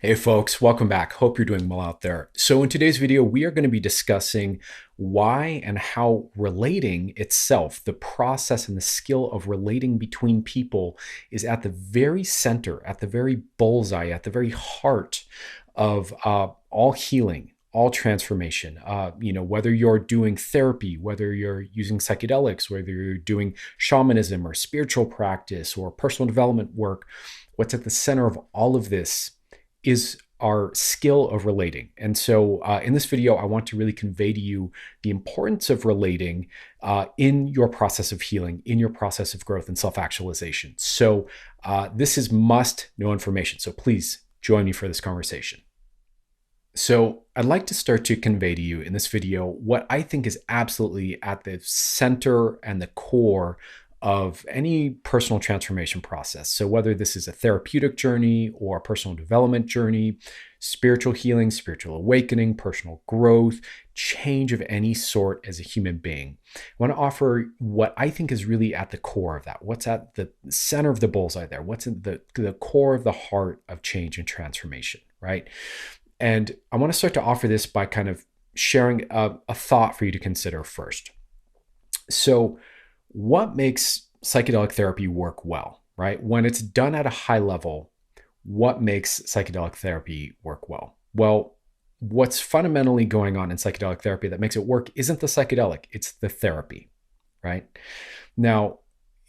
Hey folks, welcome back. Hope you're doing well out there. So in today's video, we are going to be discussing why and how relating itself, the process and the skill of relating between people, is at the very center, at the very bullseye, at the very heart of all healing, all transformation. Whether you're doing therapy, whether you're using psychedelics, whether you're doing shamanism or spiritual practice or personal development work, what's at the center of all of this is our skill of relating. And so in this video, I want to really convey to you the importance of relating in your process of healing, in your process of growth and self-actualization. So this is must know information. So please join me for this conversation. So I'd like to start to convey to you in this video what I think is absolutely at the center and the core of any personal transformation process. So whether this is a therapeutic journey or a personal development journey, spiritual healing, spiritual awakening, personal growth, change of any sort as a human being, I want to offer what I think is really at the core of that. What's at the center of the bullseye there? What's in the core of the heart of change and transformation, right? And I want to start to offer this by kind of sharing a thought for you to consider first. So what makes psychedelic therapy work well, right? When it's done at a high level, what makes psychedelic therapy work well? Well, what's fundamentally going on in psychedelic therapy that makes it work isn't the psychedelic, it's the therapy, right? Now,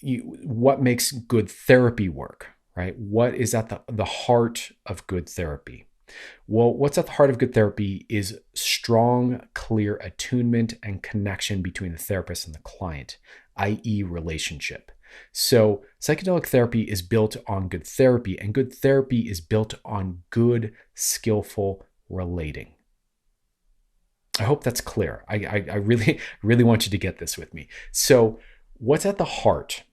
what makes good therapy work, right? What is at the heart of good therapy? Well, what's at the heart of good therapy is strong, clear attunement and connection between the therapist and the client, i.e., relationship. So, psychedelic therapy is built on good therapy, and good therapy is built on good, skillful relating. I hope that's clear. I really, really want you to get this with me. So, what's at the heart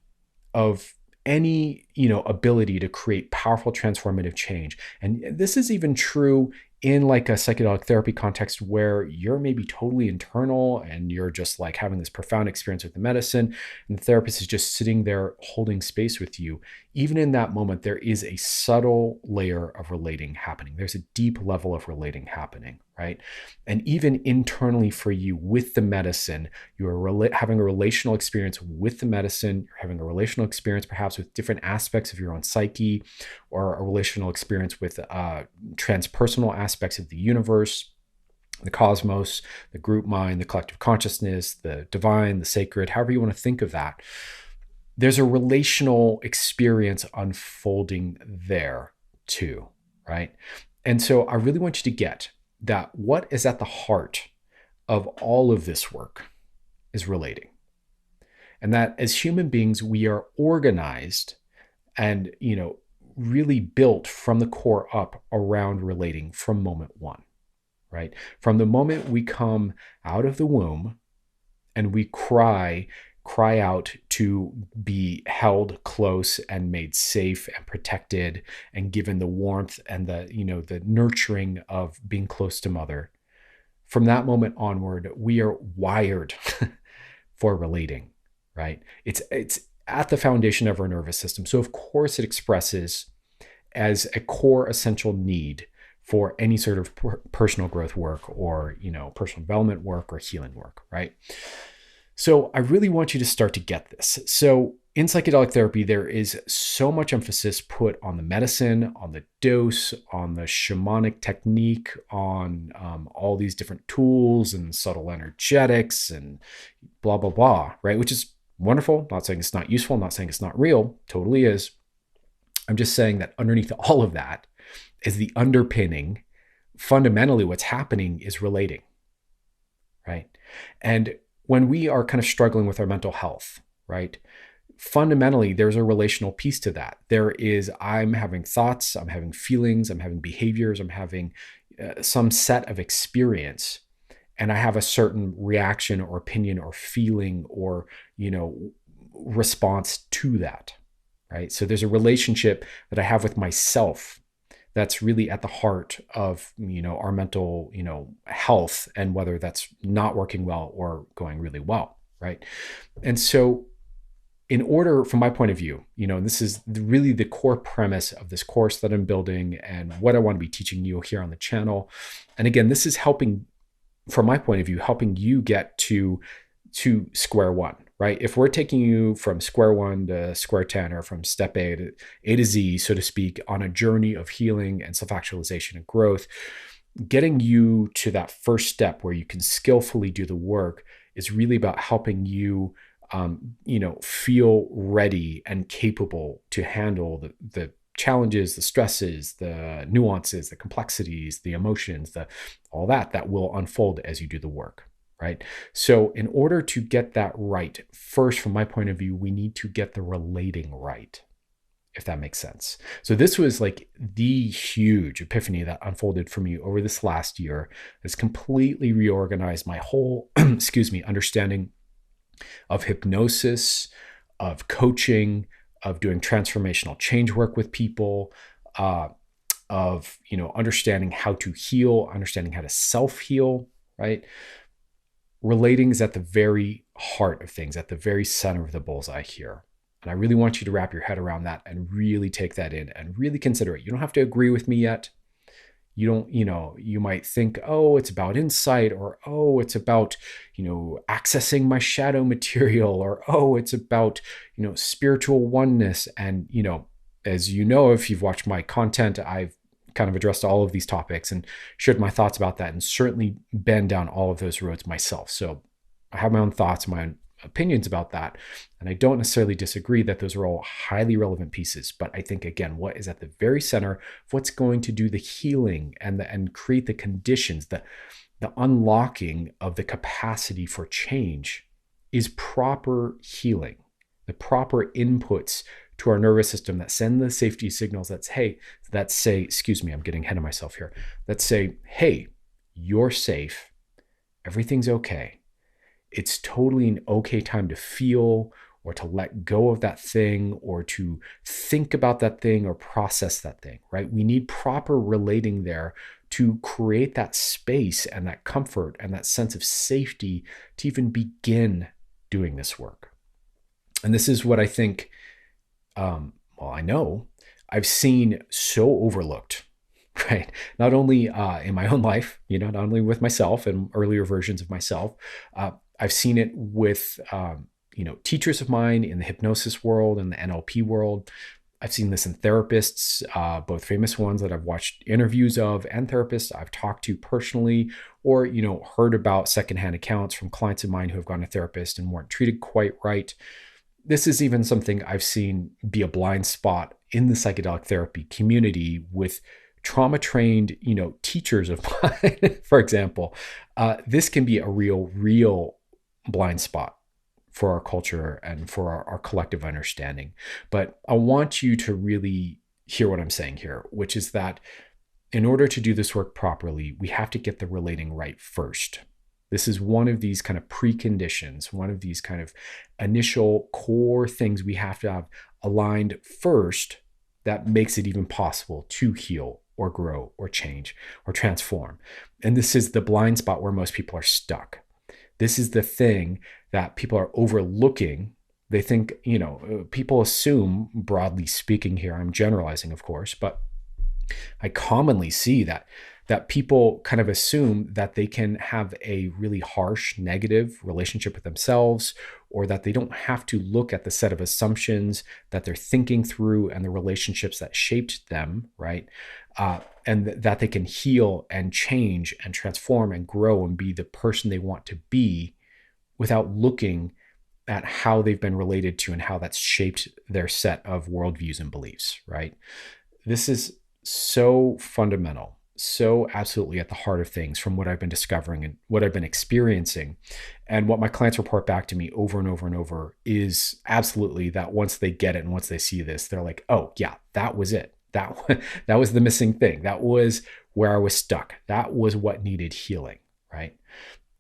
of any ability to create powerful transformative change, and this is even true in like a psychedelic therapy context where you're maybe totally internal and you're just like having this profound experience with the medicine and the therapist is just sitting there holding space with you. Even in that moment, there is a subtle layer of relating happening. There's a deep level of relating happening, right? And even internally for you with the medicine, you are having a relational experience with the medicine. You're having a relational experience perhaps with different aspects of your own psyche, or a relational experience with transpersonal aspects of the universe, the cosmos, the group mind, the collective consciousness, the divine, the sacred, however you want to think of that. There's a relational experience unfolding there too, right? And so I really want you to get that what is at the heart of all of this work is relating. And that as human beings, we are organized and, really built from the core up around relating from moment one, right? From the moment we come out of the womb and we cry out to be held close and made safe and protected and given the warmth and the nurturing of being close to mother. From that moment onward, we are wired for relating, right? It's at the foundation of our nervous system. So of course it expresses as a core essential need for any sort of personal growth work or, personal development work or healing work, right? So I really want you to start to get this. So in psychedelic therapy, there is so much emphasis put on the medicine, on the dose, on the shamanic technique, on all these different tools and subtle energetics and blah, blah, blah, right? Which is wonderful. Not saying it's not useful, not saying it's not real, totally is. I'm just saying that underneath all of that is the underpinning. Fundamentally, what's happening is relating, right? And when we are kind of struggling with our mental health, right? Fundamentally, there's a relational piece to that. There is, I'm having thoughts, I'm having feelings, I'm having behaviors, I'm having some set of experience, and I have a certain reaction or opinion or feeling or, response to that, right? So there's a relationship that I have with myself that's really at the heart of, our mental, health, and whether that's not working well or going really well, right? And so in order, from my point of view, and this is really the core premise of this course that I'm building and what I want to be teaching you here on the channel. And again, this is helping, from my point of view, helping you get to square one, right? If we're taking you from square one to square 10, or from step A to Z, so to speak, on a journey of healing and self-actualization and growth, getting you to that first step where you can skillfully do the work is really about helping you feel ready and capable to handle the challenges, the stresses, the nuances, the complexities, the emotions, all that will unfold as you do the work, right? So in order to get that right, first, from my point of view, we need to get the relating right, if that makes sense. So this was like the huge epiphany that unfolded for me over this last year. It's completely reorganized my whole, understanding of hypnosis, of coaching, of doing transformational change work with people, of understanding how to heal, understanding how to self-heal, right? Relating is at the very heart of things, at the very center of the bullseye here. And I really want you to wrap your head around that and really take that in and really consider it. You don't have to agree with me yet. You might think, oh, it's about insight, or, oh, it's about, accessing my shadow material, or, oh, it's about, spiritual oneness. And, as if you've watched my content, I've kind of addressed all of these topics and shared my thoughts about that, and certainly been down all of those roads myself. So I have my own thoughts, my own opinions about that. And I don't necessarily disagree that those are all highly relevant pieces. But I think, again, what is at the very center of what's going to do the healing and create the conditions, the unlocking of the capacity for change, is proper healing, the proper inputs to our nervous system that send the safety signals that say, I'm getting ahead of myself here, that say, hey, you're safe, everything's okay. It's totally an okay time to feel, or to let go of that thing, or to think about that thing, or process that thing, right? We need proper relating there to create that space and that comfort and that sense of safety to even begin doing this work. And this is what I think, I know I've seen so overlooked, right? Not only in my own life, not only with myself and earlier versions of myself, I've seen it with, teachers of mine in the hypnosis world and the NLP world. I've seen this in therapists, both famous ones that I've watched interviews of, and therapists I've talked to personally, or, heard about secondhand accounts from clients of mine who have gone to therapists and weren't treated quite right. This is even something I've seen be a blind spot in the psychedelic therapy community with trauma-trained, teachers of mine, for example. This can be a real blind spot for our culture and for our collective understanding. But I want you to really hear what I'm saying here, which is that in order to do this work properly, we have to get the relating right first. This is one of these kind of preconditions, one of these kind of initial core things we have to have aligned first that makes it even possible to heal or grow or change or transform. And this is the blind spot where most people are stuck. This is the thing that people are overlooking. They think, people assume, broadly speaking here, I'm generalizing, of course, but I commonly see that people kind of assume that they can have a really harsh, negative relationship with themselves, or that they don't have to look at the set of assumptions that they're thinking through and the relationships that shaped them, right? And that they can heal and change and transform and grow and be the person they want to be without looking at how they've been related to and how that's shaped their set of worldviews and beliefs, right? This is so fundamental, so absolutely at the heart of things from what I've been discovering and what I've been experiencing. And what my clients report back to me over and over and over is absolutely that once they get it and once they see this, they're like, oh yeah, that was it. That was the missing thing. That was where I was stuck. That was what needed healing, right?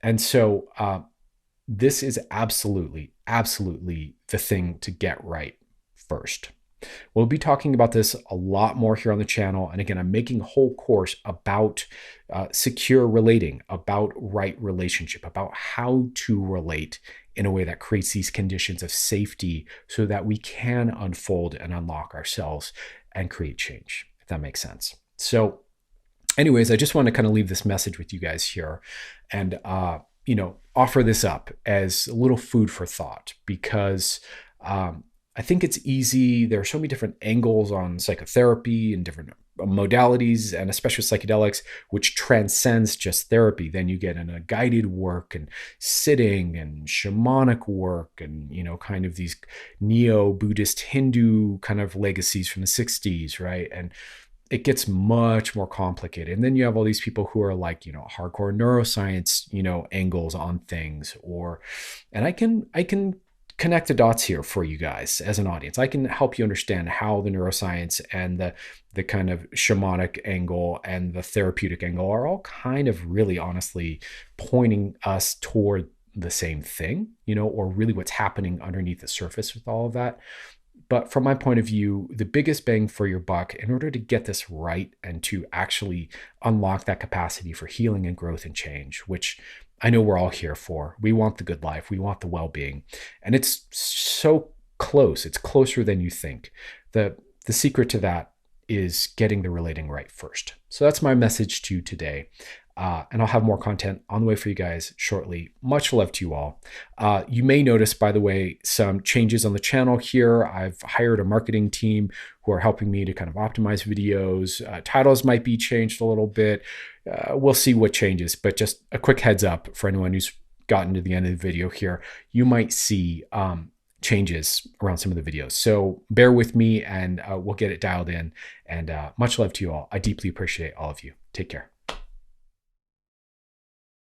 And so this is absolutely the thing to get right first. We'll be talking about this a lot more here on the channel. And again, I'm making a whole course about secure relating, about right relationship, about how to relate in a way that creates these conditions of safety so that we can unfold and unlock ourselves and create change, if that makes sense. So anyways, I just want to kind of leave this message with you guys here and, offer this up as a little food for thought, because I think it's easy. There are so many different angles on psychotherapy and different modalities, and especially psychedelics, which transcends just therapy. Then you get in a guided work and sitting and shamanic work and, kind of these neo-Buddhist Hindu kind of legacies from the 60s, right? And it gets much more complicated. And then you have all these people who are like, hardcore neuroscience, angles on things, and I can connect the dots here for you guys as an audience. I can help you understand how the neuroscience and the kind of shamanic angle and the therapeutic angle are all kind of really honestly pointing us toward the same thing, or really what's happening underneath the surface with all of that. But from my point of view, the biggest bang for your buck, in order to get this right and to actually unlock that capacity for healing and growth and change, which I know we're all here for. We want the good life. We want the well-being. And it's so close. It's closer than you think. The secret to that is getting the relating right first. So that's my message to you today. And I'll have more content on the way for you guys shortly. Much love to you all. You may notice, by the way, some changes on the channel here. I've hired a marketing team who are helping me to kind of optimize videos. Titles might be changed a little bit. We'll see what changes, but just a quick heads up for anyone who's gotten to the end of the video here. You might see changes around some of the videos. So bear with me and we'll get it dialed in. And much love to you all. I deeply appreciate all of you. Take care.